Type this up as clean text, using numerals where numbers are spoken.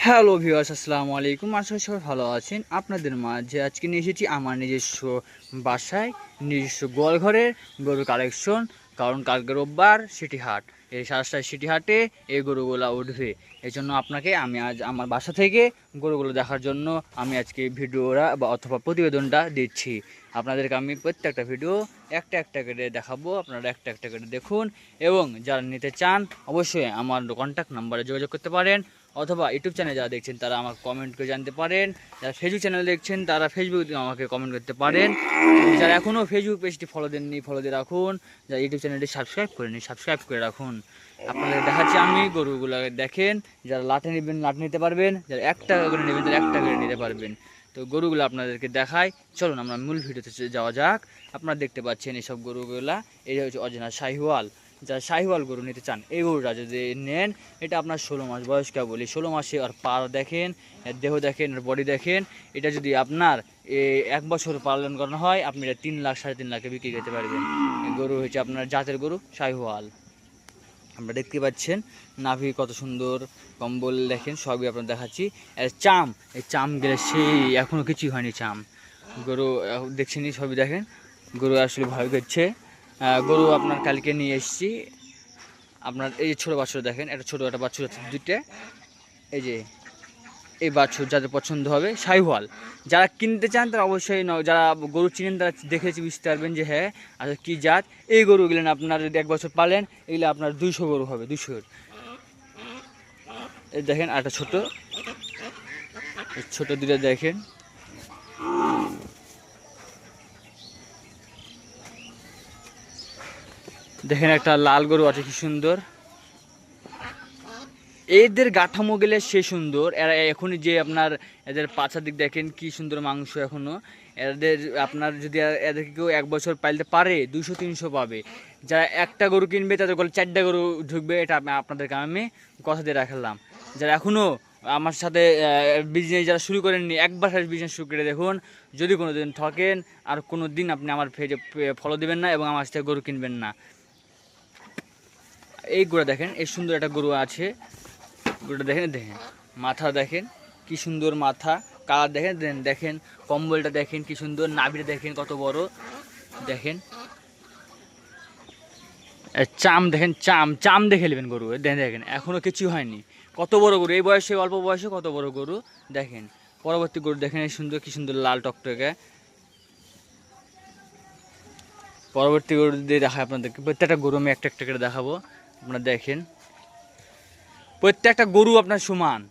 Hello viewers, আসসালামু আলাইকুম। আশা করি সবাই ভালো আছেন। আপনাদের মাঝে আজকে নিয়ে এসেছি আমার নিজস্ব বাসায়, নিজস্ব গোয়ালঘরের গরুর কালেকশন। কারণ কালকে রোববার সিটি হাট, এই 7টায় সিটি হাটে এই গরুগুলো উঠবে। এই জন্য আপনাকে আমি আজ আমার বাসা থেকে গরুগুলো দেখার জন্য আমি আজকে ভিডিওটা অথবা প্রতিবেদনটা দিচ্ছি। আপনাদেরকে আমি প্রত্যেকটা ভিডিও একটা একটা করে দেখাবো, আপনারা একটা একটা করে দেখুন। এবং যারা নিতে চান অবশ্যই আমার কন্ট্যাক্ট নাম্বারে যোগাযোগ করতে পারেন, অথবা ইউটিউব চ্যানেলে যারা দেখছেন তারা আমাকে কমেন্ট করে জানতে পারেন। যারা ফেসবুক চ্যানেল দেখছেন তারা ফেসবুকে আমাকে কমেন্ট করতে পারেন। যারা এখনও ফেসবুক পেজটি ফলো দেননি, ফলো দিয়ে রাখুন। যারা ইউটিউব চ্যানেলটি সাবস্ক্রাইব করেনি, সাবস্ক্রাইব করে রাখুন। আপনাদের দেখাচ্ছি আমি গরুগুলো, দেখেন। যারা লাটে নেবেন লাটে নিতে পারবেন, যারা 1 টাকা করে নেবেন তারা 1 টাকা করে নিতে পারবেন। তো গরুগুলো আপনাদেরকে দেখাই, চলুন আমরা মূল ভিডিওতে যাওয়া যাক। আপনারা দেখতে পাচ্ছেন এইসব গরুগুলা, এই হচ্ছে অরিজিনাল শাহিওয়াল। যারা শাহিওয়াল গরু নিতে চান, এই গরুটা যদি নেন, এটা আপনার 16 মাস বয়স, কে বলি 16 মাসে। আর পা দেখেন, এর দেহ দেখেন, এর বডি দেখেন। এটা যদি আপনার 1 বছর পালন করানো হয়, আপনি এটা 3 লাখ 3.5 লাখে বিক্রি করতে পারবেন। এই গরু হচ্ছে আপনার জাতের গরু শাহিওয়াল। আমরা দেখতে পাচ্ছেন নাভি কত সুন্দর, কম্বল দেখেন, সবই আপনার দেখাচ্ছি। এর চাম, এই চাম গেলে সেই এখনও কিছুই হয়নি চাম। গরু দেখছেনই, সবই দেখেন। গরু আসলে ভয় করছে। গরু আপনার কালকে নিয়ে এসেছি। আপনার এই ছোটো বাছুর দেখেন, একটা ছোটো একটা বাছুর আছে, দুইটা। এই যে এই বাছুর যাদের পছন্দ হবে শাহিওয়াল, যারা কিনতে চান তারা অবশ্যই, যারা গরু চিনেন তারা দেখেছি বুঝতে পারবেন যে হ্যাঁ আচ্ছা কী জাত। এই গরুগুলো আপনার যদি 1 বছর পালেন, এগুলো আপনার 200 গরু হবে, 200। এই দেখেন একটা ছোটো ছোটো দুটো দেখেন। দেখেন একটা লাল গরু আছে, কি সুন্দর। এদের গাঠামো গেলে সে সুন্দর। এরা এখনই যে আপনার এদের পাছার দিক দেখেন, কি সুন্দর মাংস এখনও। এদের আপনার যদি এদেরকে কেউ 1 বছর পাইতে পারে, 200-300 পাবে। যারা একটা গরু কিনবে তাদের বলে 4টা গরু ঢুকবে, এটা আপনাদেরকে আমি কথা দিয়ে রাখলাম। যারা এখনও আমার সাথে বিজনেস যারা শুরু করেননি, একবার বিজনেস শুরু করে দেখুন। যদি কোনো দিন ঠকেন, আর কোনো দিন আপনি আমার পেজে ফলো দেবেন না এবং আমার সাথে গরু কিনবেন না। এই গরু দেখেন, এই সুন্দর একটা গরু আছে। গরুটা দেখেন, দেখেন মাথা দেখেন, কি সুন্দর মাথা। কালার দেখেন, দেখেন কম্বলটা দেখেন কি সুন্দর, নাভিটা দেখেন কত বড়। দেখেন চাম দেখেন, চাম চাম দেখে নেবেন গরু। দেখেন এখনও কিছু হয়নি, কত বড় গরু। এই বয়সে, অল্প বয়সে কত বড় গরু দেখেন। পরবর্তী গরু দেখেন, এই সুন্দর, কি সুন্দর লাল টকটকে। পরবর্তী গরু দিয়ে দেখায় আপনাদেরকে, প্রত্যেকটা গরু আমি একটা একটা করে দেখাবো। আপনারা দেখেন প্রত্যেকটা গরু আপনার সমান।